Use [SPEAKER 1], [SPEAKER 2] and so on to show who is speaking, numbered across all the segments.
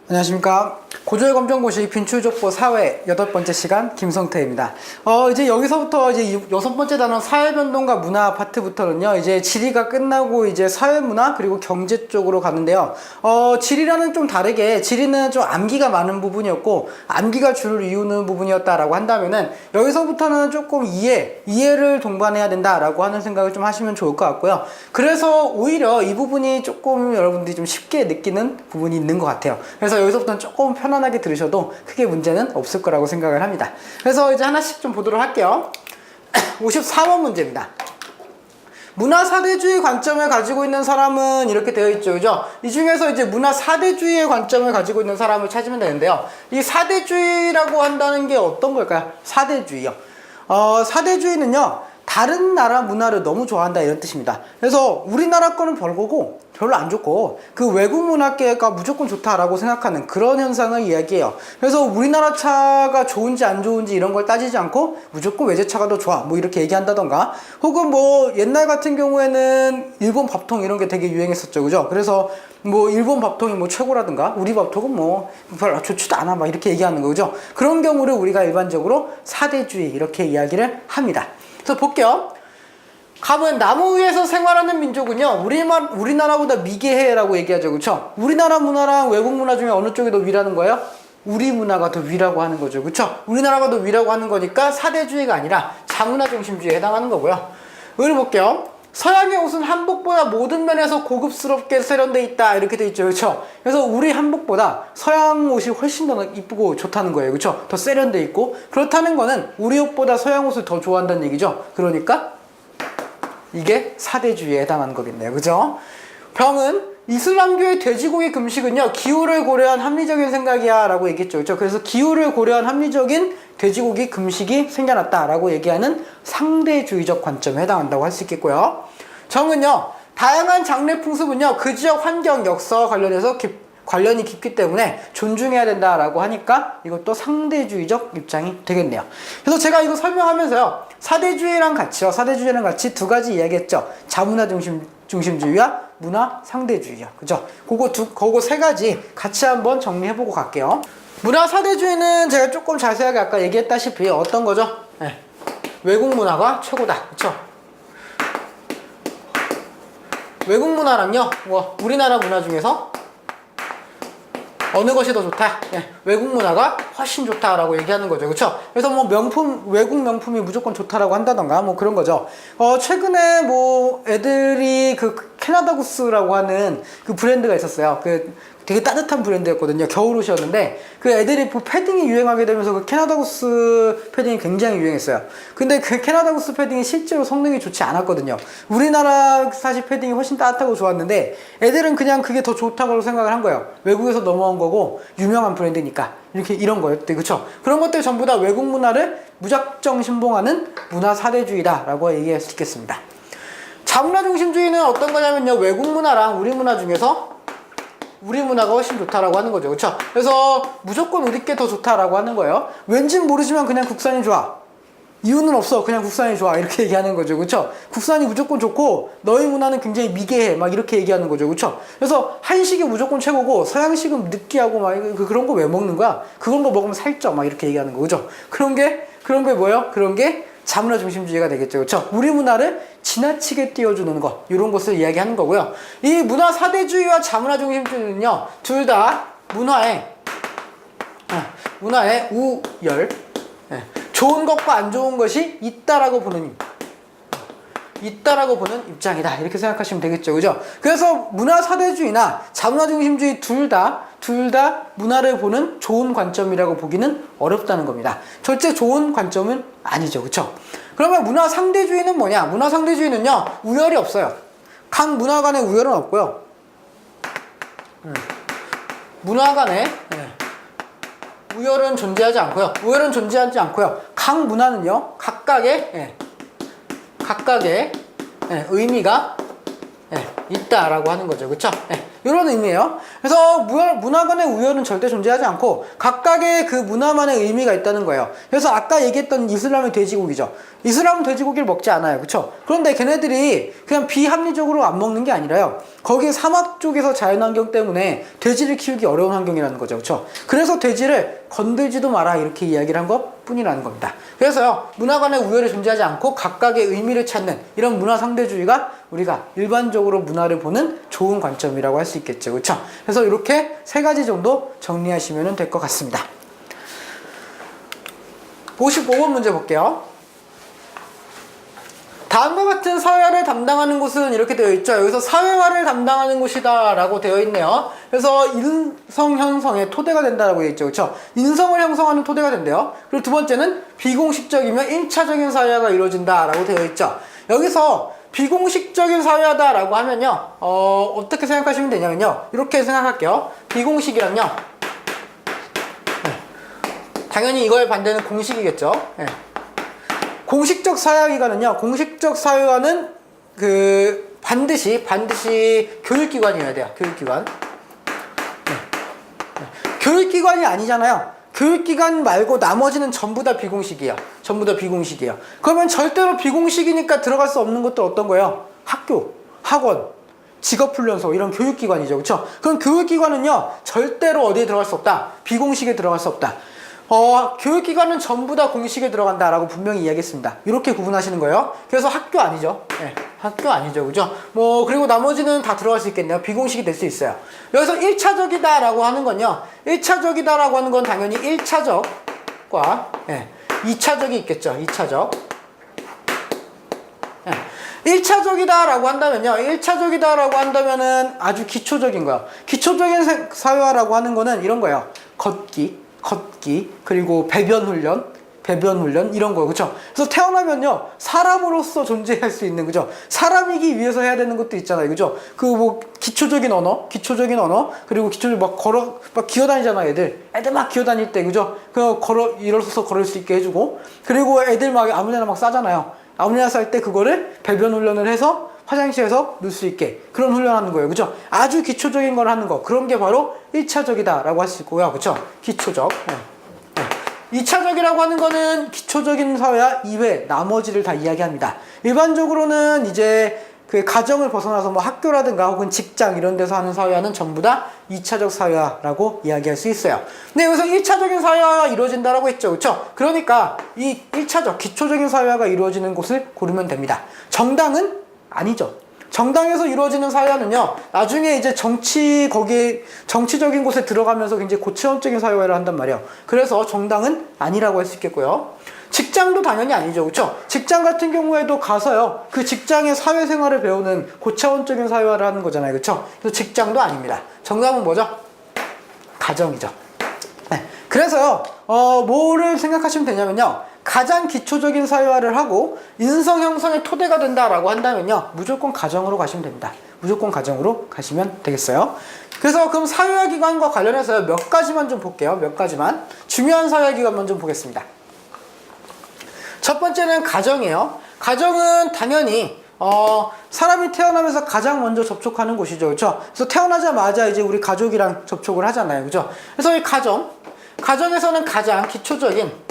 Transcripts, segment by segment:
[SPEAKER 1] 안녕하십니까. 고조의 검정고시 빈출족보 사회 8번째 시간 김성태입니다. 이제 여기서부터 이제 6번째 단원 사회변동과 문화 파트부터는요, 이제 지리가 끝나고 이제 사회문화 그리고 경제 쪽으로 가는데요. 지리랑은 좀 다르게 지리는 좀 암기가 많은 부분이었고 암기가 주를 이루는 부분이었다라고 한다면은 여기서부터는 조금 이해를 동반해야 된다라고 하는 생각을 좀 하시면 좋을 것 같고요. 그래서 오히려 이 부분이 조금 여러분들이 좀 쉽게 느끼는 부분이 있는 것 같아요. 그래서 여기서부터는 조금 편안하게 들으셔도 크게 문제는 없을 거라고 생각을 합니다. 그래서 이제 하나씩 좀 보도록 할게요. 54번 문제입니다. 문화 사대주의 관점을 가지고 있는 사람은 이렇게 되어 있죠, 그죠? 이 중에서 이제 문화 사대주의의 관점을 가지고 있는 사람을 찾으면 되는데요. 이 사대주의라고 한다는 게 어떤 걸까요? 사대주의요. 사대주의는요, 다른 나라 문화를 너무 좋아한다 이런 뜻입니다. 그래서 우리나라 거는 별거고 별로 안 좋고 그 외국 문화계가 무조건 좋다라고 생각하는 그런 현상을 이야기해요. 그래서 우리나라 차가 좋은지 안 좋은지 이런 걸 따지지 않고 무조건 외제차가 더 좋아 뭐 이렇게 얘기한다던가, 혹은 뭐 옛날 같은 경우에는 일본 밥통 이런 게 되게 유행했었죠, 그죠? 그래서 뭐 일본 밥통이 뭐 최고라든가 우리 밥통은 뭐 별로 좋지도 않아 막 이렇게 얘기하는 거죠. 그런 경우를 우리가 일반적으로 사대주의 이렇게 이야기를 합니다. 그래서 볼게요. 갑은 나무 위에서 생활하는 민족은요, 우리나라보다 미개해라고 얘기하죠, 그쵸? 우리나라 문화랑 외국 문화 중에 어느 쪽이 더 위라는 거예요? 우리 문화가 더 위라고 하는 거죠, 그쵸? 우리나라가 더 위라고 하는 거니까 사대주의가 아니라 자문화 중심주의에 해당하는 거고요. 여기를 볼게요. 서양의 옷은 한복보다 모든 면에서 고급스럽게 세련돼 있다 이렇게 돼 있죠, 그렇죠? 그래서 우리 한복보다 서양 옷이 훨씬 더 이쁘고 좋다는 거예요, 그렇죠? 더 세련돼 있고, 그렇다는 거는 우리 옷보다 서양 옷을 더 좋아한다는 얘기죠. 그러니까 이게 사대주의에 해당하는 거겠네요, 그죠? 병은 이슬람교의 돼지고기 금식은요, 기후를 고려한 합리적인 생각이야 라고 얘기했죠, 그렇죠? 그래서 기후를 고려한 합리적인 돼지고기 금식이 생겨났다 라고 얘기하는 상대주의적 관점에 해당한다고 할 수 있겠고요. 정은요, 다양한 장래 풍습은요, 그 지역 환경, 역사와 관련해서 관련이 깊기 때문에 존중해야 된다라고 하니까 이것도 상대주의적 입장이 되겠네요. 그래서 제가 이거 설명하면서요, 사대주의랑 같이 두 가지 이야기했죠. 자문화 중심주의와 문화 상대주의요, 그죠? 그거 세 가지 같이 한번 정리해보고 갈게요. 문화 사대주의는 제가 조금 자세하게 아까 얘기했다시피 어떤 거죠? 네. 외국 문화가 최고다, 그쵸? 외국 문화랑요, 우리나라 문화 중에서 어느 것이 더 좋다? 네, 외국 문화가 훨씬 좋다라고 얘기하는 거죠, 그쵸? 그래서 뭐 외국 명품이 무조건 좋다라고 한다던가 뭐 그런 거죠. 최근에 뭐 애들이 그 캐나다 구스라고 하는 그 브랜드가 있었어요. 되게 따뜻한 브랜드였거든요. 겨울옷이었는데 그 애들이 패딩이 유행하게 되면서 그 캐나다 구스 패딩이 굉장히 유행했어요. 근데 그 캐나다 구스 패딩이 실제로 성능이 좋지 않았거든요. 우리나라 사실 패딩이 훨씬 따뜻하고 좋았는데 애들은 그냥 그게 더 좋다고 생각을 한 거예요. 외국에서 넘어온 거고 유명한 브랜드니까 이런 거였대, 그쵸? 그런 것들 전부 다 외국 문화를 무작정 신봉하는 문화 사대주의다라고 얘기할 수 있겠습니다. 자문화 중심주의는 어떤 거냐면요, 외국 문화랑 우리 문화 중에서 우리 문화가 훨씬 좋다라고 하는 거죠, 그쵸? 그래서 무조건 우리 게 더 좋다라고 하는 거예요. 왠진 모르지만 그냥 국산이 좋아. 이유는 없어, 그냥 국산이 좋아, 이렇게 얘기하는 거죠, 그쵸? 국산이 무조건 좋고 너희 문화는 굉장히 미개해, 막 이렇게 얘기하는 거죠, 그쵸? 그래서 한식이 무조건 최고고 서양식은 느끼하고 막 그런 거 왜 먹는 거야? 그런 거 먹으면 살쪄, 막 이렇게 얘기하는 거, 그죠? 그런 게 뭐예요? 그런 게 자문화 중심주의가 되겠죠, 그렇죠? 우리 문화를 지나치게 띄워주는 것, 이런 것을 이야기하는 거고요. 이 문화 사대주의와 자문화 중심주의는요, 둘 다 문화의 우열, 좋은 것과 안 좋은 것이 있다라고 보는 입장이다, 이렇게 생각하시면 되겠죠, 그죠? 그래서 문화 사대주의나 자문화 중심주의 둘 다 문화를 보는 좋은 관점이라고 보기는 어렵다는 겁니다. 절대 좋은 관점은 아니죠, 그쵸? 그러면 문화 상대주의는 뭐냐? 문화 상대주의는요, 우열이 없어요. 각 문화 간의 우열은 없고요. 문화 간의 우열은 존재하지 않고요. 각 문화는요, 각각의 의미가 있다라고 하는 거죠. 그쵸? 이런 의미예요. 그래서 문화 간의 우열은 절대 존재하지 않고 각각의 그 문화만의 의미가 있다는 거예요. 그래서 아까 얘기했던 이슬람의 돼지고기죠. 이슬람은 돼지고기를 먹지 않아요. 그쵸? 그런데 걔네들이 그냥 비합리적으로 안 먹는 게 아니라요. 거기 사막 쪽에서 자연환경 때문에 돼지를 키우기 어려운 환경이라는 거죠. 그쵸? 그래서 돼지를 건들지도 마라 이렇게 이야기를 한 것 뿐이라는 겁니다. 그래서요, 문화 간의 우열이 존재하지 않고 각각의 의미를 찾는 이런 문화 상대주의가 우리가 일반적으로 문화를 보는 좋은 관점이라고 할 수 있겠죠. 그쵸? 그래서 이렇게 세 가지 정도 정리하시면 될 것 같습니다. 55번 문제 볼게요. 다음과 같은 사회화를 담당하는 곳은 이렇게 되어 있죠. 여기서 사회화를 담당하는 곳이다 라고 되어 있네요. 그래서 인성 형성의 토대가 된다라고 되어 있죠. 그렇죠? 인성을 형성하는 토대가 된대요. 그리고 두 번째는 비공식적이며 1차적인 사회화가 이루어진다 라고 되어 있죠. 여기서 비공식적인 사회화다 라고 하면요, 어떻게 생각하시면 되냐면요, 이렇게 생각할게요. 비공식이란요, 당연히 이거의 반대는 공식이겠죠. 공식적 사회기관은요, 공식적 사회화는 반드시 교육기관이어야 돼요. 교육기관. 교육기관이 아니잖아요. 교육기관 말고 나머지는 전부 다 비공식이에요. 전부 다 비공식이에요. 그러면 절대로 비공식이니까 들어갈 수 없는 것도 어떤 거예요? 학교, 학원, 직업훈련소 이런 교육기관이죠. 그렇죠? 그럼 교육기관은요, 절대로 어디에 들어갈 수 없다? 비공식에 들어갈 수 없다. 교육기관은 전부 다 공식에 들어간다라고 분명히 이야기했습니다. 이렇게 구분하시는 거예요. 그래서 학교 아니죠. 학교 아니죠. 그죠? 그리고 나머지는 다 들어갈 수 있겠네요. 비공식이 될 수 있어요. 여기서 1차적이다라고 하는 건요, 1차적이다라고 하는 건 당연히 1차적과 2차적이 있겠죠. 2차적. 1차적이다라고 한다면요, 1차적이다라고 한다면은 아주 기초적인 거예요. 기초적인 사회화라고 하는 거는 이런 거예요. 걷기, 그리고 배변 훈련 이런 거. 그쵸? 그래서 태어나면요, 사람으로서 존재할 수 있는, 그죠? 사람이기 위해서 해야 되는 것도 있잖아요. 그죠? 기초적인 언어, 그리고 기초적인 막 기어다니잖아, 애들 막 기어다닐 때, 그죠? 일어서서 걸을 수 있게 해주고, 그리고 애들 막 아무데나 막 싸잖아요. 아무데나 쌀 때 그거를 배변 훈련을 해서 화장실에서 넣을 수 있게 그런 훈련하는 거예요. 그죠? 아주 기초적인 걸 하는 거. 그런 게 바로 1차적이다 라고 할 수 있고요. 그쵸? 기초적. 2차적이라고 하는 거는 기초적인 사회화 이외 나머지를 다 이야기합니다. 일반적으로는 이제 그 가정을 벗어나서 뭐 학교라든가 혹은 직장 이런 데서 하는 사회화는 전부 다 2차적 사회화라고 이야기할 수 있어요. 근데 여기서 1차적인 사회화가 이루어진다라고 했죠. 그쵸? 그러니까 이 1차적 기초적인 사회화가 이루어지는 곳을 고르면 됩니다. 정당은 아니죠. 정당에서 이루어지는 사회화는요, 나중에 이제 정치적인 곳에 들어가면서 굉장히 고차원적인 사회화를 한단 말이에요. 그래서 정당은 아니라고 할 수 있겠고요. 직장도 당연히 아니죠. 그렇죠? 직장 같은 경우에도 가서요, 그 직장의 사회생활을 배우는 고차원적인 사회화를 하는 거잖아요. 그렇죠? 그래서 직장도 아닙니다. 정답은 뭐죠? 가정이죠. 그래서요, 뭐를 생각하시면 되냐면요, 가장 기초적인 사회화를 하고 인성 형성의 토대가 된다라고 한다면요, 무조건 가정으로 가시면 됩니다. 무조건 가정으로 가시면 되겠어요. 그래서 그럼 사회화 기관과 관련해서 몇 가지만 좀 볼게요. 몇 가지만. 중요한 사회화 기관만 좀 보겠습니다. 첫 번째는 가정이에요. 가정은 당연히 사람이 태어나면서 가장 먼저 접촉하는 곳이죠. 그렇죠? 그래서 태어나자마자 이제 우리 가족이랑 접촉을 하잖아요. 그렇죠? 그래서 이 가정에서는 가장 기초적인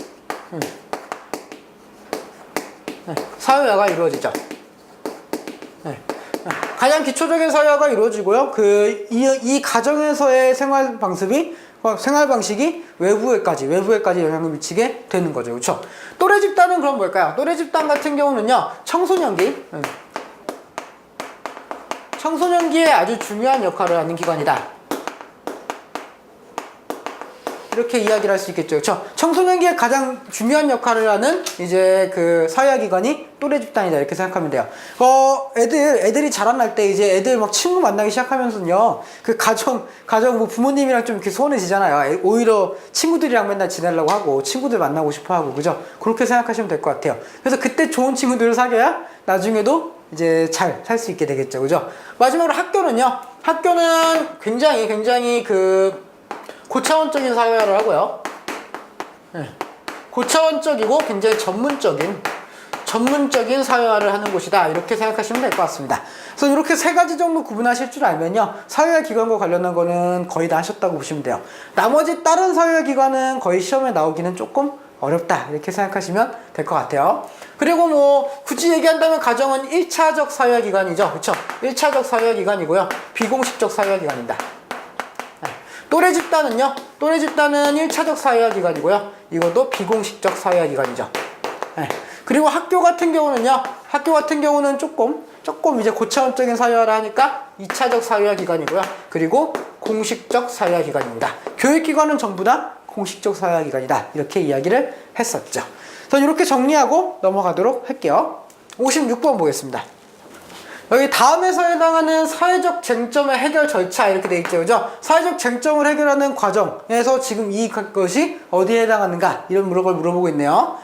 [SPEAKER 1] 사회화가 이루어지죠. 가장 기초적인 사회화가 이루어지고요. 이 가정에서의 생활 방식이 외부에까지 영향을 미치게 되는 거죠. 그렇죠? 또래 집단은 그럼 뭘까요? 또래 집단 같은 경우는요, 청소년기에 아주 중요한 역할을 하는 기관이다. 이렇게 이야기를 할 수 있겠죠. 그렇죠? 청소년기에 가장 중요한 역할을 하는 이제 그 사회화 기관이 또래 집단이다. 이렇게 생각하면 돼요. 애들이 자라날 때 이제 애들 막 친구 만나기 시작하면서는요, 그 가정 뭐 부모님이랑 좀 이렇게 소원해지잖아요. 오히려 친구들이랑 맨날 지내려고 하고 친구들 만나고 싶어 하고, 그죠? 그렇게 생각하시면 될 것 같아요. 그래서 그때 좋은 친구들을 사귀어야 나중에도 이제 잘 살 수 있게 되겠죠. 그죠? 마지막으로 학교는요, 학교는 굉장히 고차원적인 사회화를 하고요. 고차원적이고 굉장히 전문적인 전문적인 사회화를 하는 곳이다. 이렇게 생각하시면 될 것 같습니다. 그래서 이렇게 세 가지 정도 구분하실 줄 알면요. 사회화 기관과 관련한 거는 거의 다 하셨다고 보시면 돼요. 나머지 다른 사회화 기관은 거의 시험에 나오기는 조금 어렵다. 이렇게 생각하시면 될 것 같아요. 그리고 뭐 굳이 얘기한다면 가정은 1차적 사회화 기관이죠. 그렇죠? 1차적 사회화 기관이고요. 비공식적 사회화 기관입니다. 또래 집단은요. 또래 집단은 1차적 사회화 기관이고요. 이것도 비공식적 사회화 기관이죠. 그리고 학교 같은 경우는요. 학교 같은 경우는 조금 이제 고차원적인 사회화를 하니까 2차적 사회화 기관이고요. 그리고 공식적 사회화 기관입니다. 교육기관은 전부 다 공식적 사회화 기관이다. 이렇게 이야기를 했었죠. 그래서 이렇게 정리하고 넘어가도록 할게요. 56번 보겠습니다. 여기 다음에서 해당하는 사회적 쟁점의 해결 절차 이렇게 돼 있죠. 그죠? 사회적 쟁점을 해결하는 과정에서 지금 이것이 어디에 해당하는가 이런 걸 물어보고 있네요.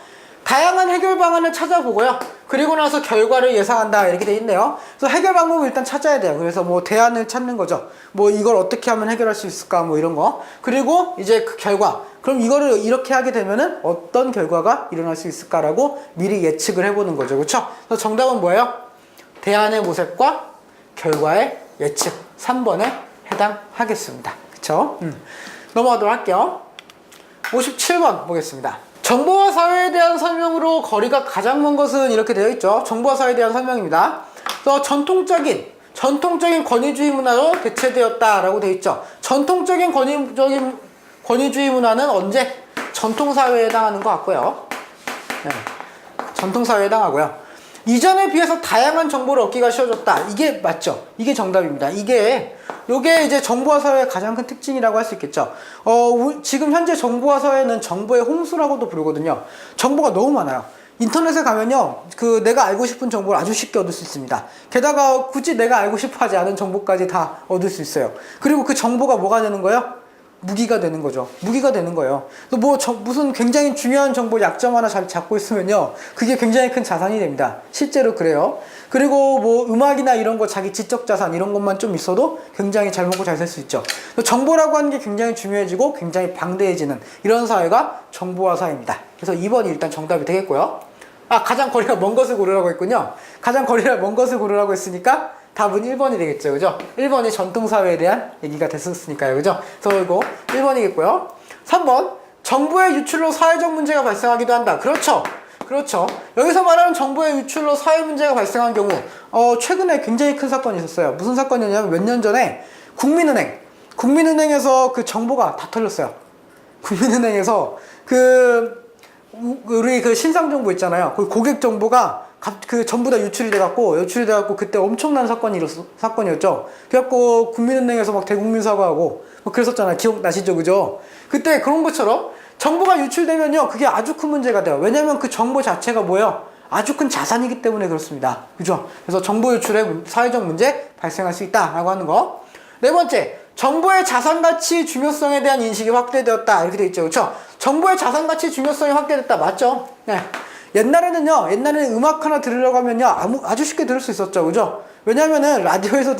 [SPEAKER 1] 다양한 해결 방안을 찾아보고요. 그리고 나서 결과를 예상한다 이렇게 돼 있네요. 그래서 해결 방법을 일단 찾아야 돼요. 그래서 뭐 대안을 찾는 거죠. 뭐 이걸 어떻게 하면 해결할 수 있을까 뭐 이런 거. 그리고 이제 그 결과. 그럼 이거를 이렇게 하게 되면은 어떤 결과가 일어날 수 있을까라고 미리 예측을 해보는 거죠. 그렇죠? 그래서 정답은 뭐예요? 대안의 모색과 결과의 예측 3번에 해당하겠습니다. 그렇죠? 넘어가도록 할게요. 57번 보겠습니다. 정보화 사회에 대한 설명으로 거리가 가장 먼 것은 이렇게 되어 있죠. 정보화 사회에 대한 설명입니다. 그래서 전통적인 권위주의 문화로 대체되었다라고 되어 있죠. 전통적인 권위주의 문화는 언제? 전통사회에 해당하는 것 같고요. 네. 전통사회에 해당하고요. 이전에 비해서 다양한 정보를 얻기가 쉬워졌다. 이게 맞죠? 이게 정답입니다. 요게 이제 정보화 사회의 가장 큰 특징이라고 할 수 있겠죠. 지금 현재 정보화 사회는 정보의 홍수라고도 부르거든요. 정보가 너무 많아요. 인터넷에 가면요, 내가 알고 싶은 정보를 아주 쉽게 얻을 수 있습니다. 게다가 굳이 내가 알고 싶어 하지 않은 정보까지 다 얻을 수 있어요. 그리고 그 정보가 뭐가 되는 거예요? 무기가 되는 거죠. 무기가 되는 거예요. 무슨 굉장히 중요한 정보 약점 하나 잘 잡고 있으면요, 그게 굉장히 큰 자산이 됩니다. 실제로 그래요. 그리고 뭐 음악이나 이런 거 자기 지적 자산 이런 것만 좀 있어도 굉장히 잘 먹고 잘 살 수 있죠. 정보라고 하는 게 굉장히 중요해지고 굉장히 방대해지는 이런 사회가 정보화 사회입니다. 그래서 2번이 일단 정답이 되겠고요. 가장 거리가 먼 것을 고르라고 했군요. 가장 거리가 먼 것을 고르라고 했으니까 답은 1번이 되겠죠. 그죠? 1번이 전통사회에 대한 얘기가 됐었으니까요. 그죠? 그래서 이거 1번이겠고요. 3번. 정보의 유출로 사회적 문제가 발생하기도 한다. 그렇죠. 여기서 말하는 정보의 유출로 사회 문제가 발생한 경우, 최근에 굉장히 큰 사건이 있었어요. 무슨 사건이냐면 몇 년 전에 국민은행에서 그 정보가 다 털렸어요. 국민은행에서 우리 신상 정보 있잖아요. 그 고객 정보가 전부 다 유출이 돼갖고 그때 엄청난 사건이었죠. 그래갖고 국민은행에서 막 대국민 사과하고 뭐 그랬었잖아요. 기억나시죠? 그죠? 그때 그런 것처럼 정보가 유출되면요, 그게 아주 큰 문제가 돼요. 왜냐면 그 정보 자체가 뭐예요? 아주 큰 자산이기 때문에 그렇습니다. 그죠? 그래서 정보 유출의 사회적 문제 발생할 수 있다라고 하는 거. 네 번째, 정보의 자산가치 중요성에 대한 인식이 확대되었다. 이렇게 돼 있죠. 그렇죠? 정보의 자산가치 중요성이 확대됐다. 맞죠? 네. 옛날에는 음악 하나 들으려고 하면요, 아주 쉽게 들을 수 있었죠. 그죠? 왜냐면은 라디오에서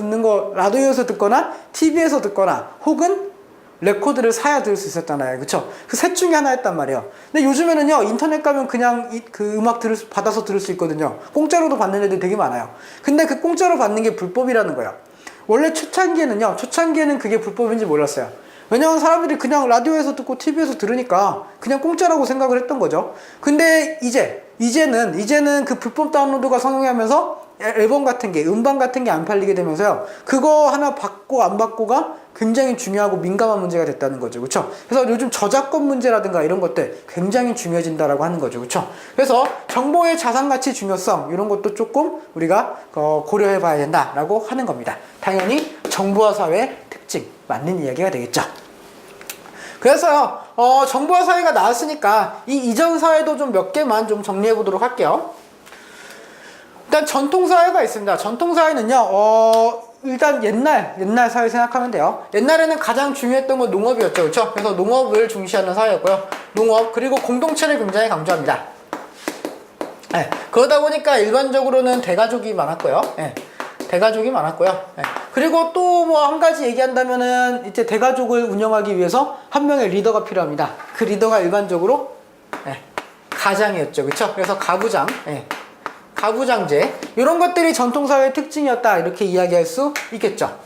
[SPEAKER 1] 듣거나 TV에서 듣거나 혹은 레코드를 사야 들을 수 있었잖아요. 그쵸? 그 셋 중에 하나였단 말이에요. 근데 요즘에는요, 인터넷 가면 그냥 그 음악 받아서 들을 수 있거든요. 공짜로도 받는 애들 되게 많아요. 근데 그 공짜로 받는 게 불법이라는 거예요. 원래 초창기에는 그게 불법인지 몰랐어요. 왜냐면 사람들이 그냥 라디오에서 듣고 TV에서 들으니까 그냥 공짜라고 생각을 했던 거죠. 근데 이제는 그 불법 다운로드가 성행하면서 앨범 같은 게, 음반 같은 게 안 팔리게 되면서요, 그거 하나 받고 안 받고가 굉장히 중요하고 민감한 문제가 됐다는 거죠. 그렇죠? 그래서 요즘 저작권 문제라든가 이런 것들 굉장히 중요해진다라고 하는 거죠. 그렇죠? 그래서 정보의 자산가치 중요성 이런 것도 조금 우리가 고려해 봐야 된다라고 하는 겁니다. 당연히 정보화 사회의 특징 맞는 이야기가 되겠죠. 그래서요, 정보화 사회가 나왔으니까 이 이전 사회도 좀 몇 개만 좀 정리해 보도록 할게요. 일단 전통사회가 있습니다. 전통사회는요, 일단 옛날 사회 생각하면 돼요. 옛날에는 가장 중요했던 건 농업이었죠. 그렇죠? 그래서 농업을 중시하는 사회였고요. 농업, 그리고 공동체를 굉장히 강조합니다. 네, 그러다 보니까 일반적으로는 대가족이 많았고요. 네, 네. 그리고 또 뭐 한 가지 얘기한다면은 이제 대가족을 운영하기 위해서 한 명의 리더가 필요합니다. 그 리더가 일반적으로 가장이었죠. 그렇죠? 그래서 가부장. 가부장제 이런 것들이 전통사회의 특징이었다 이렇게 이야기할 수 있겠죠.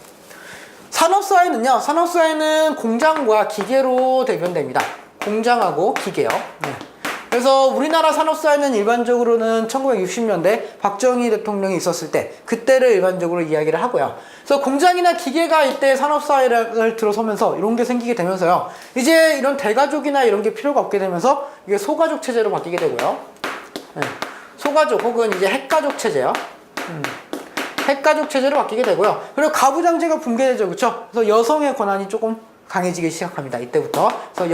[SPEAKER 1] 산업사회는요, 산업사회는 공장과 기계로 대변됩니다. 공장하고 기계요. 네. 그래서 우리나라 산업사회는 일반적으로는 1960년대 박정희 대통령이 있었을 때 그때를 일반적으로 이야기를 하고요. 그래서 공장이나 기계가 이때 산업사회를 들어서면서 이런 게 생기게 되면서요, 이제 이런 대가족이나 이런 게 필요가 없게 되면서 이게 소가족 체제로 바뀌게 되고요. 네. 소가족 혹은 이제 핵가족 체제요. 핵가족 체제로 바뀌게 되고요. 그리고 가부장제가 붕괴되죠, 그렇죠? 그래서 여성의 권한이 조금 강해지기 시작합니다. 이때부터. 그래서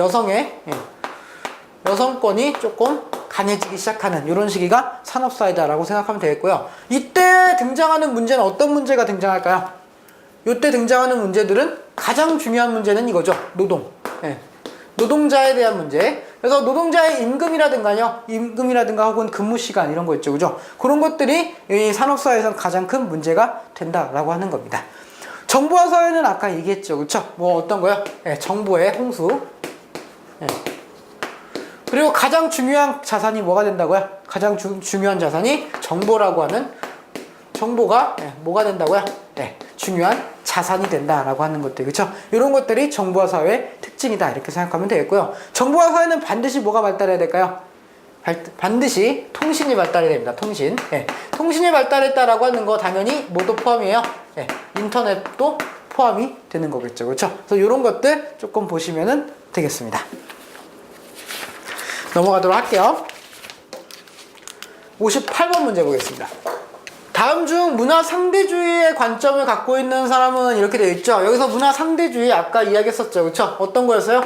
[SPEAKER 1] 여성권이 조금 강해지기 시작하는 이런 시기가 산업사회다라고 생각하면 되겠고요. 이때 등장하는 문제는 어떤 문제가 등장할까요? 이때 등장하는 문제들은 가장 중요한 문제는 이거죠. 노동. 네. 노동자에 대한 문제. 그래서 노동자의 임금이라든가 혹은 근무 시간 이런 거 있죠, 그죠? 그런 것들이 이 산업사회에서 가장 큰 문제가 된다라고 하는 겁니다. 정보화 사회는 아까 얘기했죠, 그렇죠? 뭐 어떤 거요? 네, 정보의 홍수. 네. 그리고 가장 중요한 자산이 뭐가 된다고요? 가장 중요한 자산이 정보라고 하는 정보가 뭐가 된다고요? 네, 중요한 자산이 된다라고 하는 것들, 그렇죠? 이런 것들이 정보화 사회의 특징이다 이렇게 생각하면 되겠고요. 정보화 사회는 반드시 뭐가 발달해야 될까요? 반드시 통신이 발달해야 됩니다. 통신. 네, 통신이 발달했다라고 하는 거 당연히 뭐도 포함이에요? 네, 인터넷도 포함이 되는 거겠죠, 그렇죠? 그래서 이런 것들 조금 보시면은 되겠습니다. 넘어가도록 할게요. 58번 문제 보겠습니다. 다음 중 문화 상대주의의 관점을 갖고 있는 사람은 이렇게 되어 있죠. 여기서 문화 상대주의 아까 이야기했었죠, 그렇죠? 어떤 거였어요?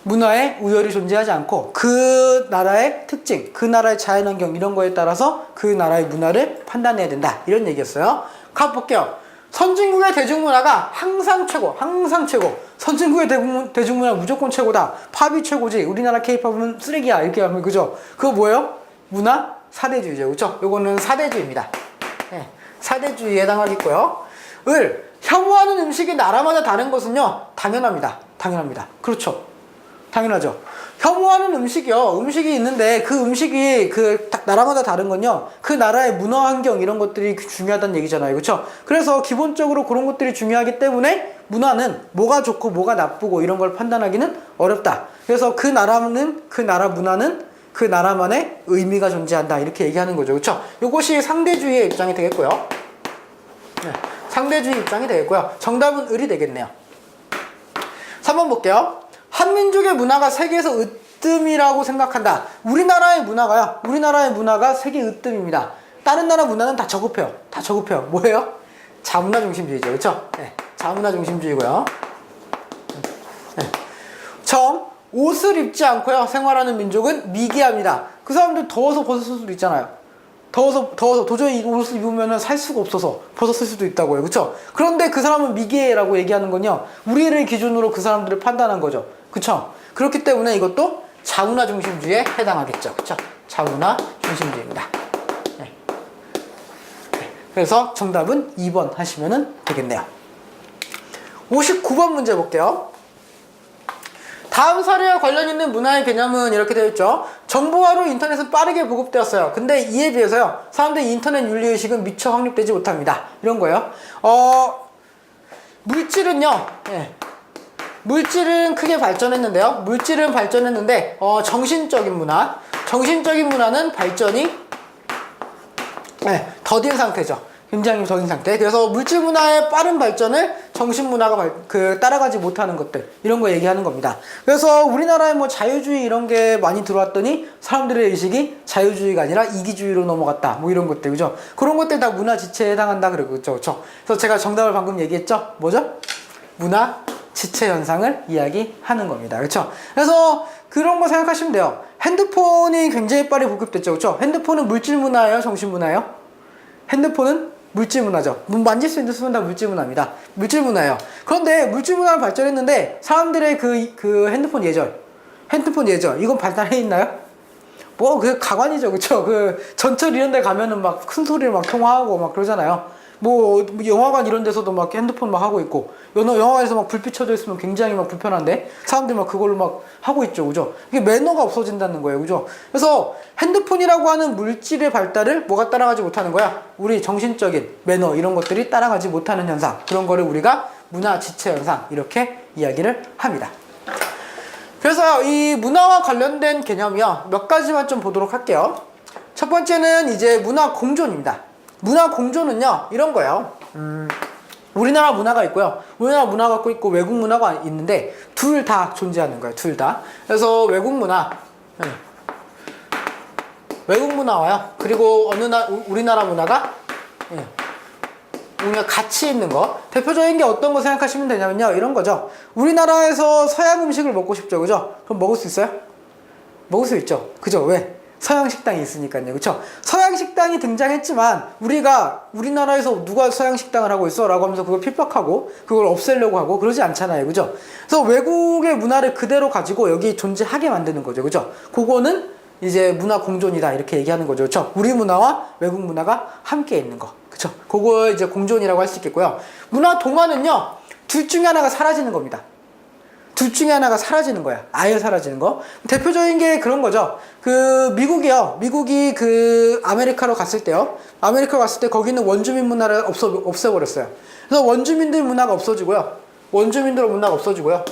[SPEAKER 1] 문화에 우열이 존재하지 않고 그 나라의 특징, 그 나라의 자연환경 이런 거에 따라서 그 나라의 문화를 판단해야 된다 이런 얘기였어요. 가볼게요. 선진국의 대중문화가 항상 최고. 선진국의 대중문화 무조건 최고다. 팝이 최고지. 우리나라 케이팝은 쓰레기야. 이렇게 하면 그죠? 그거 뭐예요? 문화 사대주의죠. 그렇죠? 요거는 사대주의입니다. 네, 사대주의에 해당하겠고요. 혐오하는 음식이 나라마다 다른 것은요, 당연합니다. 그렇죠? 당연하죠. 혐오하는 음식이요. 음식이 있는데 그 음식이 나라마다 다른 건요, 그 나라의 문화 환경 이런 것들이 중요하다는 얘기잖아요. 그렇죠? 그래서 기본적으로 그런 것들이 중요하기 때문에 문화는 뭐가 좋고 뭐가 나쁘고 이런 걸 판단하기는 어렵다. 그래서 그 나라 문화는 그 나라만의 의미가 존재한다 이렇게 얘기하는 거죠. 그렇죠? 이것이 상대주의의 입장이 되겠고요. 네, 상대주의 입장이 되겠고요. 정답은 을이 되겠네요. 3번 볼게요. 한민족의 문화가 세계에서 으뜸이라고 생각한다. 우리나라의 문화가 세계 으뜸입니다. 다른 나라 문화는 다 저급해요. 뭐예요? 자문화 중심주의죠. 그렇죠? 네, 자문화 중심주의고요. 네. 옷을 입지 않고요 생활하는 민족은 미개합니다. 그 사람들 더워서 벗었을 수도 있잖아요. 더워서 도저히 이 옷을 입으면 살 수가 없어서 벗었을 수도 있다고요. 그쵸? 그런데 그 사람은 미개라고 얘기하는 건요, 우리를 기준으로 그 사람들을 판단한 거죠. 그쵸? 그렇기 때문에 이것도 자문화 중심주의에 해당하겠죠. 그쵸? 자문화 중심주의입니다. 네. 그래서 정답은 2번 하시면 되겠네요. 59번 문제 볼게요. 다음 사례와 관련 있는 문화의 개념은 이렇게 되어 있죠. 정보화로 인터넷은 빠르게 보급되었어요. 근데 이에 비해서요, 사람들의 인터넷 윤리의식은 미처 확립되지 못합니다. 이런 거예요. 물질은요, 네, 물질은 크게 발전했는데요. 정신적인 문화는 발전이 더딘 상태죠. 굉장히 더딘 상태. 그래서 물질 문화의 빠른 발전을 정신 문화가 따라가지 못하는 것들, 이런 거 얘기하는 겁니다. 그래서 우리나라에 뭐 자유주의 이런 게 많이 들어왔더니 사람들의 의식이 자유주의가 아니라 이기주의로 넘어갔다. 뭐 이런 것들, 그죠? 그런 것들 다 문화 지체에 해당한다. 그렇죠? 그래서 제가 정답을 방금 얘기했죠? 뭐죠? 문화 지체 현상을 이야기하는 겁니다. 그렇죠? 그래서 그런 거 생각하시면 돼요. 핸드폰이 굉장히 빨리 보급됐죠. 그렇죠? 핸드폰은 물질 문화예요? 정신 문화예요? 핸드폰은 물질 문화죠. 만질 수 있는 수는 다 물질 문화입니다. 물질 문화예요. 그런데 물질 문화가 발전했는데 사람들의 그 핸드폰 예절 이건 발달해 있나요? 뭐 그 가관이죠. 그쵸? 그 전철 이런 데 가면은 막 큰 소리를 막 통화하고 막 그러잖아요. 뭐 영화관 이런 데서도 막 핸드폰 막 하고 있고, 영화관에서 막 불빛 켜져 있으면 굉장히 막 불편한데 사람들이 막 그걸로 막 하고 있죠, 그죠? 이게 매너가 없어진다는 거예요, 그죠? 그래서 핸드폰이라고 하는 물질의 발달을 뭐가 따라가지 못하는 거야? 우리 정신적인 매너 이런 것들이 따라가지 못하는 현상, 그런 거를 우리가 문화 지체 현상 이렇게 이야기를 합니다. 그래서 이 문화와 관련된 개념이요, 몇 가지만 좀 보도록 할게요. 첫 번째는 이제 문화 공존입니다. 문화 공존은요, 이런 거예요. 우리나라 문화가 있고요, 우리나라 문화가 있고 외국 문화가 있는데 둘 다 존재하는 거예요, 둘 다. 그래서 외국 문화와요, 그리고 우리나라 문화가 우리가 같이 있는 거. 대표적인 게 어떤 거 생각하시면 되냐면요, 이런 거죠. 우리나라에서 서양 음식을 먹고 싶죠, 그죠? 그럼 먹을 수 있어요? 먹을 수 있죠, 그죠? 왜? 서양 식당이 있으니까요, 그쵸? 서양 식당이 등장했지만 우리나라에서 누가 서양 식당을 하고 있어? 라고 하면서 그걸 핍박하고 그걸 없애려고 하고 그러지 않잖아요, 그죠? 그래서 외국의 문화를 그대로 가지고 여기 존재하게 만드는 거죠, 그죠? 그거는 이제 문화 공존이다 이렇게 얘기하는 거죠, 그쵸? 우리 문화와 외국 문화가 함께 있는 거, 그쵸? 그거 이제 공존이라고 할 수 있겠고요. 문화 동화는요, 둘 중에 하나가 사라지는 겁니다. 둘 중에 하나가 사라지는 거야. 아예 사라지는 거. 대표적인 게 그런 거죠. 미국이 아메리카로 갔을 때요, 아메리카 갔을 때 거기는 원주민 문화를 없애버렸어요. 그래서 원주민들 문화가 없어지고요, 원주민들 문화가 없어지고요,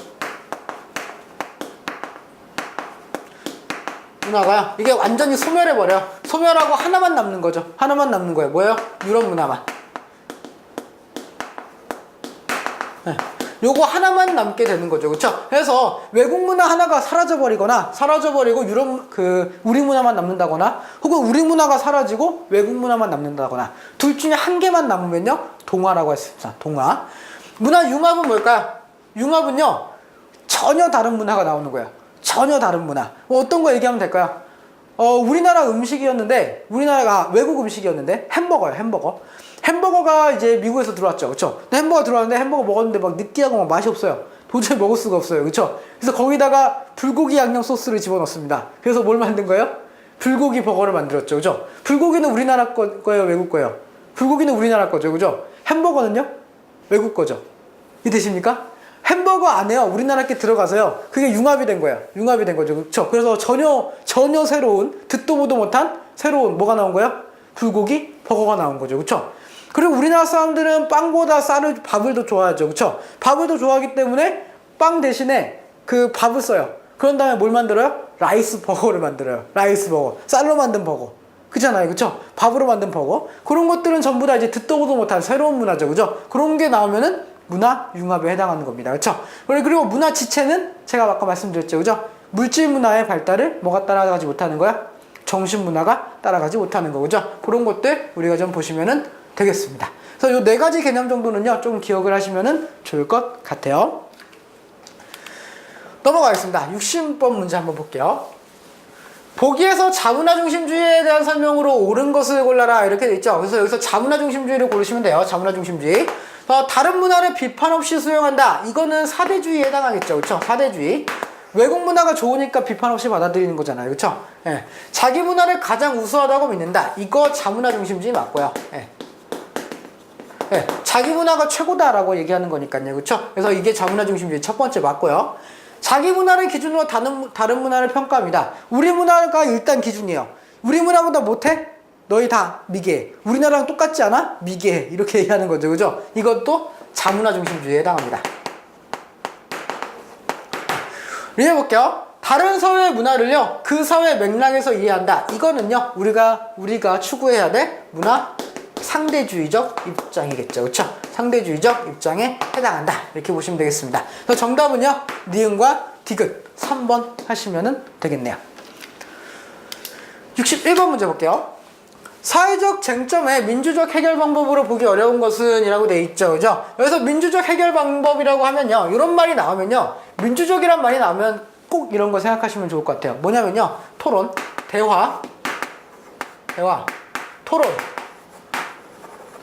[SPEAKER 1] 문화가 이게 완전히 소멸해버려요. 소멸하고 하나만 남는 거죠. 하나만 남는 거예요. 뭐예요? 유럽 문화만. 네. 요거 하나만 남게 되는 거죠, 그쵸? 그래서 외국 문화 하나가 사라져버리고 우리 문화만 남는다거나, 혹은 우리 문화가 사라지고 외국 문화만 남는다거나, 둘 중에 한 개만 남으면요, 동화라고 할 수 있습니다. 동화. 문화 융합은 뭘까요? 융합은요, 전혀 다른 문화가 나오는 거예요. 전혀 다른 문화. 어떤 거 얘기하면 될까요? 우리나라 음식이었는데, 외국 음식이었는데, 햄버거가 이제 미국에서 들어왔죠, 그쵸? 햄버거 들어왔는데 햄버거 먹었는데 막 느끼하고 막 맛이 없어요. 도저히 먹을 수가 없어요, 그쵸? 그래서 거기다가 불고기 양념 소스를 집어넣습니다. 그래서 뭘 만든 거예요? 불고기 버거를 만들었죠, 그죠? 불고기는 우리나라 거예요, 외국 거예요? 불고기는 우리나라 거죠, 그죠? 햄버거는요? 외국 거죠. 이해되십니까? 햄버거 안에요, 우리나라 게 들어가서요, 그게 융합이 된 거예요. 융합이 된 거죠, 그쵸? 그래서 전혀 새로운, 듣도 보도 못한 새로운 뭐가 나온 거예요? 불고기 버거가 나온 거죠, 그쵸? 그리고 우리나라 사람들은 빵보다 밥을 더 좋아하죠, 그쵸? 밥을 더 좋아하기 때문에 빵 대신에 그 밥을 써요. 그런 다음에 뭘 만들어요? 라이스 버거를 만들어요. 라이스 버거. 쌀로 만든 버거. 그잖아요, 그쵸? 밥으로 만든 버거. 그런 것들은 전부 다 이제 듣도 보도 못한 새로운 문화죠, 그죠? 그런 게 나오면은 문화 융합에 해당하는 겁니다, 그쵸? 그리고 문화 지체는 제가 아까 말씀드렸죠, 그죠? 물질 문화의 발달을 뭐가 따라가지 못하는 거야? 정신 문화가 따라가지 못하는 거, 그죠? 그런 것들 우리가 좀 보시면은 되겠습니다. 그래서 요 4가지 개념 정도는요, 좀 기억을 하시면은 좋을 것 같아요. 넘어가겠습니다. 60번 문제 한번 볼게요. 보기에서 자문화 중심주의에 대한 설명으로 옳은 것을 골라라 이렇게 돼 있죠. 그래서 여기서 자문화 중심주의를 고르시면 돼요. 자문화 중심주의. 다른 문화를 비판 없이 수용한다. 이거는 사대주의에 해당하겠죠, 그렇죠? 사대주의. 외국 문화가 좋으니까 비판 없이 받아들이는 거잖아요, 그렇죠? 예. 자기 문화를 가장 우수하다고 믿는다. 이거 자문화 중심주의 맞고요. 예. 예. 자기 문화가 최고다라고 얘기하는 거니까요, 그렇죠? 그래서 이게 자문화 중심주의 첫 번째 맞고요. 자기 문화를 기준으로 다른 문화를 평가합니다. 우리 문화가 일단 기준이에요. 우리 문화보다 못해? 너희 다 미개해. 우리나라랑 똑같지 않아? 미개해. 이렇게 얘기하는 거죠, 그죠? 이것도 자문화 중심주의에 해당합니다. 해볼게요. 다른 사회의 문화를요, 그 사회 맥락에서 이해한다. 이거는요, 우리가 추구해야 될 문화 상대주의적 입장이겠죠, 그렇죠? 상대주의적 입장에 해당한다. 이렇게 보시면 되겠습니다. 그래서 정답은요, 니은과 디귿 3번 하시면 되겠네요. 61번 문제 볼게요. 사회적 쟁점에 민주적 해결 방법으로 보기 어려운 것은 이라고 돼 있죠, 그죠? 여기서 민주적 해결 방법이라고 하면요, 이런 말이 나오면요, 민주적이란 말이 나오면 꼭 이런 거 생각하시면 좋을 것 같아요. 뭐냐면요, 토론, 대화, 토론,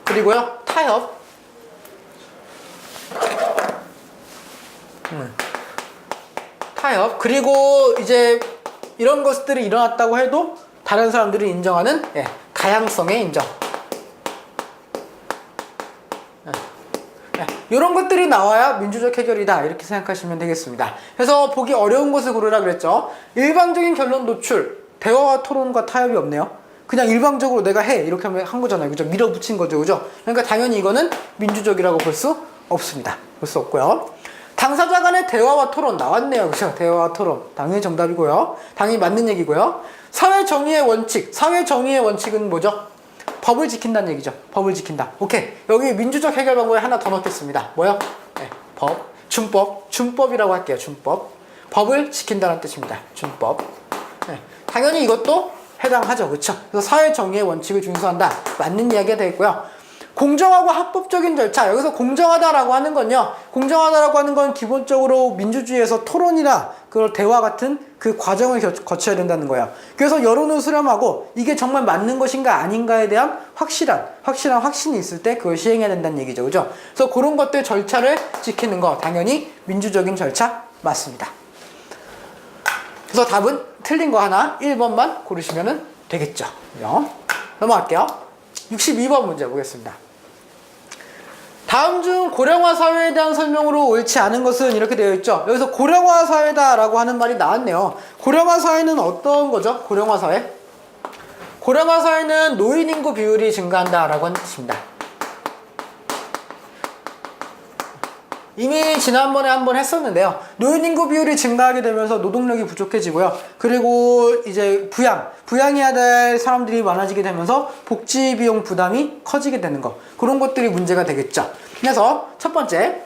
[SPEAKER 1] 그리고요, 타협, 그리고 이제 이런 것들이 일어났다고 해도 다른 사람들이 인정하는 다양성의 인정. 이런 것들이 나와야 민주적 해결이다 이렇게 생각하시면 되겠습니다. 그래서 보기 어려운 것을 고르라 그랬죠. 일방적인 결론 노출, 대화와 토론과 타협이 없네요. 그냥 일방적으로 내가 해 이렇게 한 거잖아요. 그죠? 밀어붙인 거죠. 그죠? 그러니까 당연히 이거는 민주적이라고 볼 수 없습니다. 볼 수 없고요. 당사자 간의 대화와 토론 나왔네요. 그죠? 대화와 토론. 당연히 정답이고요. 당연히 맞는 얘기고요. 사회 정의의 원칙. 사회 정의의 원칙은 뭐죠? 법을 지킨다는 얘기죠. 법을 지킨다. 오케이. 여기 민주적 해결 방법에 하나 더 넣겠습니다. 뭐요? 네, 법. 준법. 준법이라고 할게요. 준법. 법을 지킨다는 뜻입니다. 준법. 네, 당연히 이것도 해당하죠. 그렇죠? 그래서 사회 정의의 원칙을 준수한다. 맞는 이야기가 되겠고요. 공정하고 합법적인 절차. 여기서 공정하다라고 하는 건요. 공정하다라고 하는 건 기본적으로 민주주의에서 토론이나 그런 대화 같은 그 과정을 거쳐야 된다는 거예요. 그래서 여론을 수렴하고 이게 정말 맞는 것인가 아닌가에 대한 확신이 있을 때 그걸 시행해야 된다는 얘기죠. 그죠? 그래서 그런 것들 절차를 지키는 거 당연히 민주적인 절차 맞습니다. 그래서 답은 틀린 거 하나 1번만 고르시면 되겠죠. 넘어갈게요. 62번 문제 보겠습니다. 다음 중 고령화 사회에 대한 설명으로 옳지 않은 것은 이렇게 되어 있죠. 여기서 고령화 사회다라고 하는 말이 나왔네요. 고령화 사회는 어떤 거죠? 고령화 사회? 고령화 사회는 노인 인구 비율이 증가한다라고 하는 뜻입니다. 이미 지난번에 한번 했었는데요. 노인 인구 비율이 증가하게 되면서 노동력이 부족해지고요. 그리고 이제 부양해야 될 사람들이 많아지게 되면서 복지 비용 부담이 커지게 되는 거. 그런 것들이 문제가 되겠죠. 그래서 첫 번째,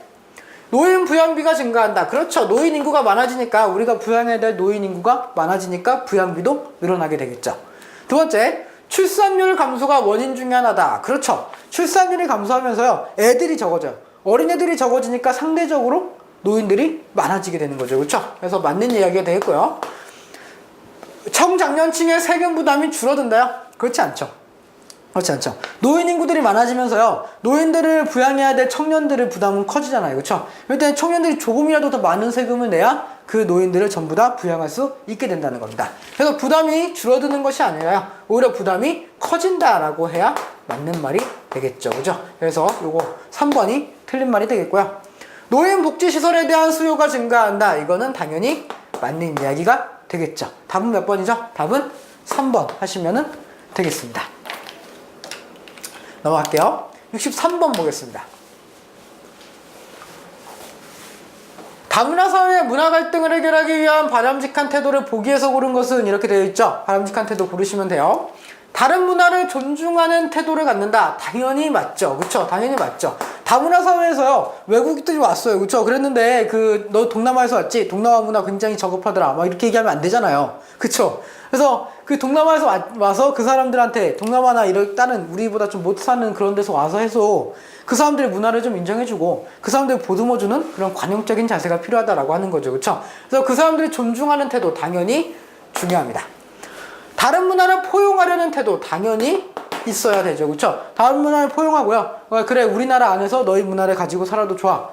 [SPEAKER 1] 노인 부양비가 증가한다. 그렇죠. 노인 인구가 많아지니까 우리가 부양해야 될 노인 인구가 많아지니까 부양비도 늘어나게 되겠죠. 두 번째, 출산율 감소가 원인 중에 하나다. 그렇죠. 출산율이 감소하면서요. 애들이 적어져요. 어린애들이 적어지니까 상대적으로 노인들이 많아지게 되는 거죠. 그렇죠? 그래서 맞는 이야기가 되겠고요. 청장년층의 세금 부담이 줄어든다요? 그렇지 않죠. 그렇지 않죠. 노인 인구들이 많아지면서요. 노인들을 부양해야 될 청년들의 부담은 커지잖아요. 그렇죠? 일단 청년들이 조금이라도 더 많은 세금을 내야 그 노인들을 전부 다 부양할 수 있게 된다는 겁니다. 그래서 부담이 줄어드는 것이 아니라요. 오히려 부담이 커진다라고 해야 맞는 말이 되겠죠. 그죠? 그래서 요거 3번이 틀린 말이 되겠고요. 노인복지시설에 대한 수요가 증가한다. 이거는 당연히 맞는 이야기가 되겠죠. 답은 몇 번이죠? 답은 3번 하시면 되겠습니다. 넘어갈게요. 63번 보겠습니다. 다문화 사회의 문화 갈등을 해결하기 위한 바람직한 태도를 보기에서 고른 것은 이렇게 되어 있죠. 바람직한 태도 고르시면 돼요. 다른 문화를 존중하는 태도를 갖는다. 당연히 맞죠. 그쵸? 당연히 맞죠. 다문화 사회에서요, 외국인들이 왔어요. 그쵸? 그랬는데, 너 동남아에서 왔지? 동남아 문화 굉장히 저급하더라. 막 이렇게 얘기하면 안 되잖아요. 그쵸? 그래서 그 동남아에서 와서 그 사람들한테 동남아나 다른 우리보다 좀 못 사는 그런 데서 와서 해서 그 사람들의 문화를 좀 인정해주고 그 사람들을 보듬어주는 그런 관용적인 자세가 필요하다라고 하는 거죠. 그쵸? 그래서 그 사람들이 존중하는 태도 당연히 중요합니다. 다른 문화를 포용하려는 태도 당연히 있어야 되죠. 그쵸? 다른 문화를 포용하고요. 그래, 우리나라 안에서 너희 문화를 가지고 살아도 좋아.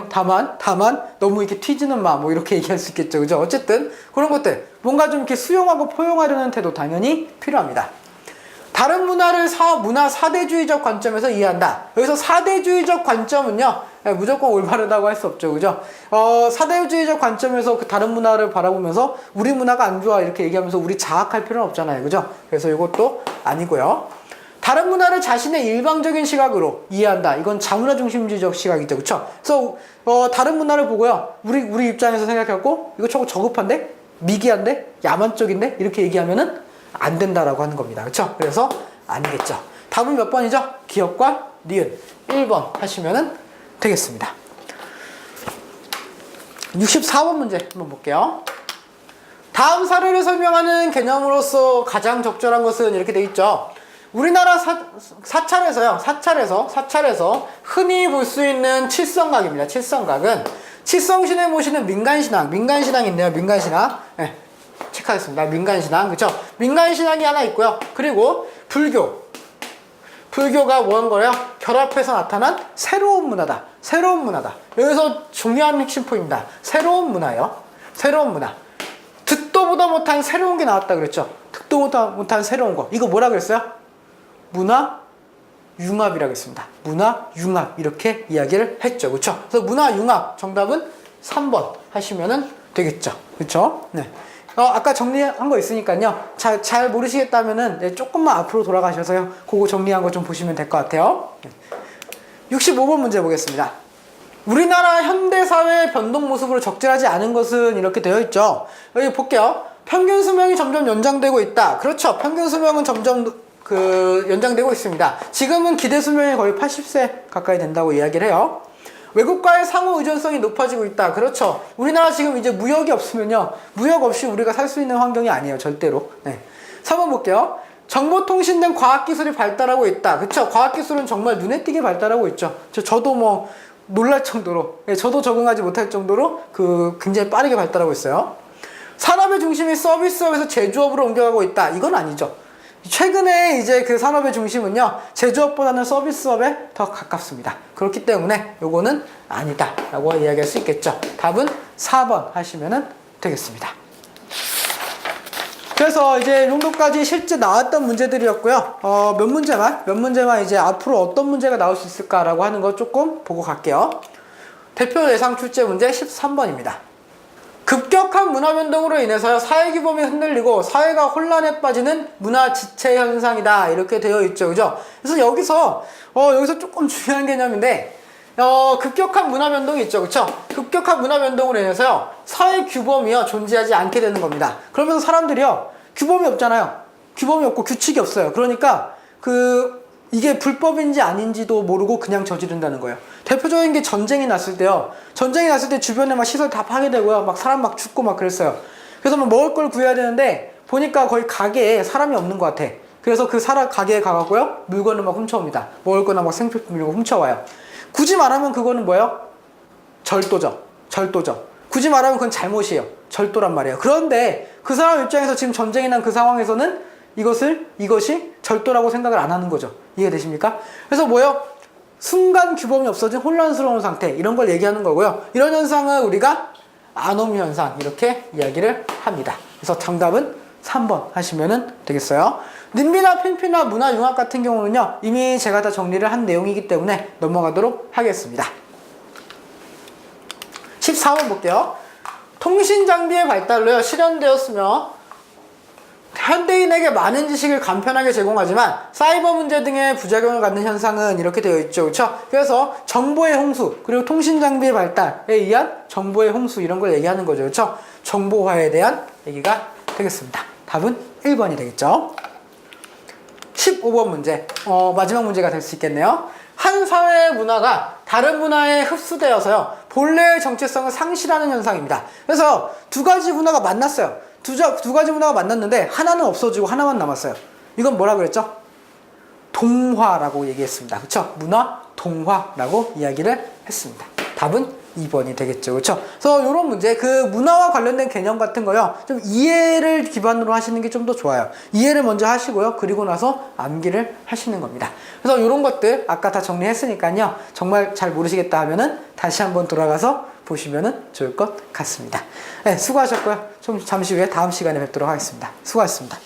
[SPEAKER 1] 다만 너무 이렇게 튀지는 마. 뭐 이렇게 얘기할 수 있겠죠. 그죠? 어쨌든 그런 것들 뭔가 좀 이렇게 수용하고 포용하려는 태도 당연히 필요합니다. 다른 문화를 문화 사대주의적 관점에서 이해한다. 여기서 사대주의적 관점은요, 무조건 올바르다고 할 수 없죠. 그죠? 사대주의적 관점에서 그 다른 문화를 바라보면서 우리 문화가 안 좋아 이렇게 얘기하면서 우리 자학할 필요는 없잖아요. 그죠? 그래서 이것도 아니고요. 다른 문화를 자신의 일방적인 시각으로 이해한다. 이건 자문화 중심주의적 시각이죠. 그쵸? 그래서 다른 문화를 보고요. 우리 입장에서 생각하고 이거 저거 저급한데? 미개한데? 야만적인데? 이렇게 얘기하면은 안 된다라고 하는 겁니다. 그쵸? 그래서 아니겠죠. 답은 몇 번이죠? 기억과 니은 1번 하시면 되겠습니다. 64번 문제 한번 볼게요. 다음 사례를 설명하는 개념으로서 가장 적절한 것은 이렇게 되어 있죠. 우리나라 사찰에서 흔히 볼 수 있는 칠성각입니다. 칠성각은 칠성신을 모시는 민간신앙이 있네요. 민간신앙. 네, 체크하겠습니다. 민간신앙. 그쵸? 민간신앙이 하나 있고요. 그리고 불교가 뭐한 거예요? 결합해서 나타난 새로운 문화다. 새로운 문화다. 여기서 중요한 핵심 포인트입니다. 새로운 문화예요. 새로운 문화. 듣도 보다 못한 새로운 게 나왔다 그랬죠? 듣도 보다 못한 새로운 거. 이거 뭐라 그랬어요? 문화 융합이라고 했습니다. 문화융합 이렇게 이야기를 했죠. 그렇죠? 그래서 문화융합 정답은 3번 하시면 되겠죠. 그렇죠? 네. 아까 정리한 거 있으니까요. 잘 모르시겠다면은 네, 조금만 앞으로 돌아가셔서요. 그거 정리한 거 좀 보시면 될 것 같아요. 65번 문제 보겠습니다. 우리나라 현대사회의 변동 모습으로 적절하지 않은 것은 이렇게 되어 있죠. 여기 볼게요. 평균 수명이 점점 연장되고 있다. 그렇죠. 평균 수명은 점점 연장되고 있습니다. 지금은 기대 수명이 거의 80세 가까이 된다고 이야기를 해요. 외국과의 상호 의존성이 높아지고 있다. 그렇죠. 우리나라 지금 이제 무역이 없으면요. 무역 없이 우리가 살 수 있는 환경이 아니에요. 절대로. 네. 3번 볼게요. 정보통신 등 과학기술이 발달하고 있다. 그쵸? 과학기술은 정말 눈에 띄게 발달하고 있죠. 저도 뭐 놀랄 정도로, 저도 적응하지 못할 정도로 굉장히 빠르게 발달하고 있어요. 산업의 중심이 서비스업에서 제조업으로 옮겨가고 있다. 이건 아니죠. 최근에 이제 그 산업의 중심은요, 제조업보다는 서비스업에 더 가깝습니다. 그렇기 때문에 요거는 아니다 라고 이야기할 수 있겠죠. 답은 4번 하시면 되겠습니다. 그래서 이제 이 정도까지 실제 나왔던 문제들이었고요. 몇 문제만 이제 앞으로 어떤 문제가 나올 수 있을까라고 하는 거 조금 보고 갈게요. 대표 예상 출제 문제 13번입니다. 급격한 문화 변동으로 인해서 사회 규범이 흔들리고 사회가 혼란에 빠지는 문화 지체 현상이다. 이렇게 되어 있죠. 그죠? 그래서 여기서 조금 중요한 개념인데, 급격한 문화 변동이 있죠. 그쵸? 급격한 문화 변동으로 인해서요, 사회 규범이요, 존재하지 않게 되는 겁니다. 그러면서 사람들이요, 규범이 없잖아요. 규범이 없고 규칙이 없어요. 그러니까, 이게 불법인지 아닌지도 모르고 그냥 저지른다는 거예요. 대표적인 게 전쟁이 났을 때요. 전쟁이 났을 때 주변에 막 시설 다 파괴되고요. 막 사람 막 죽고 막 그랬어요. 그래서 막 먹을 걸 구해야 되는데, 보니까 거의 가게에 사람이 없는 것 같아. 그래서 가게에 가고요. 물건을 막 훔쳐옵니다. 먹을 거나 막 생필품 이런 거 훔쳐와요. 굳이 말하면 그거는 뭐예요? 절도죠. 굳이 말하면 그건 잘못이에요. 절도란 말이에요. 그런데 그 사람 입장에서 지금 전쟁이 난 그 상황에서는 이것이 절도라고 생각을 안 하는 거죠. 이해되십니까? 그래서 뭐예요? 순간 규범이 없어진 혼란스러운 상태, 이런 걸 얘기하는 거고요. 이런 현상은 우리가 아노미 현상 이렇게 이야기를 합니다. 그래서 정답은 3번 하시면 되겠어요. 님비나 핀피나 문화융합 같은 경우는요, 이미 제가 다 정리를 한 내용이기 때문에 넘어가도록 하겠습니다. 14번 볼게요. 통신장비의 발달로요, 실현되었으며 현대인에게 많은 지식을 간편하게 제공하지만 사이버 문제 등의 부작용을 갖는 현상은 이렇게 되어 있죠. 그렇죠? 그래서 정보의 홍수, 그리고 통신장비의 발달에 의한 정보의 홍수, 이런 걸 얘기하는 거죠. 그렇죠? 정보화에 대한 얘기가 되겠습니다. 답은 1번이 되겠죠. 15번 문제, 마지막 문제가 될 수 있겠네요. 한 사회의 문화가 다른 문화에 흡수되어서요, 본래의 정체성을 상실하는 현상입니다. 그래서 두 가지 문화가 만났어요. 두 가지 문화가 만났는데 하나는 없어지고 하나만 남았어요. 이건 뭐라 그랬죠? 동화라고 얘기했습니다. 그쵸? 문화 동화라고 이야기를 했습니다. 답은 2번이 되겠죠. 그쵸? 그래서 이런 문제, 문화와 관련된 개념 같은 거요, 좀 이해를 기반으로 하시는 게 좀 더 좋아요. 이해를 먼저 하시고요, 그리고 나서 암기를 하시는 겁니다. 그래서 이런 것들 아까 다 정리했으니까요, 정말 잘 모르시겠다 하면은 다시 한번 돌아가서 보시면은 좋을 것 같습니다. 네, 수고하셨고요. 좀 잠시 후에 다음 시간에 뵙도록 하겠습니다. 수고하셨습니다.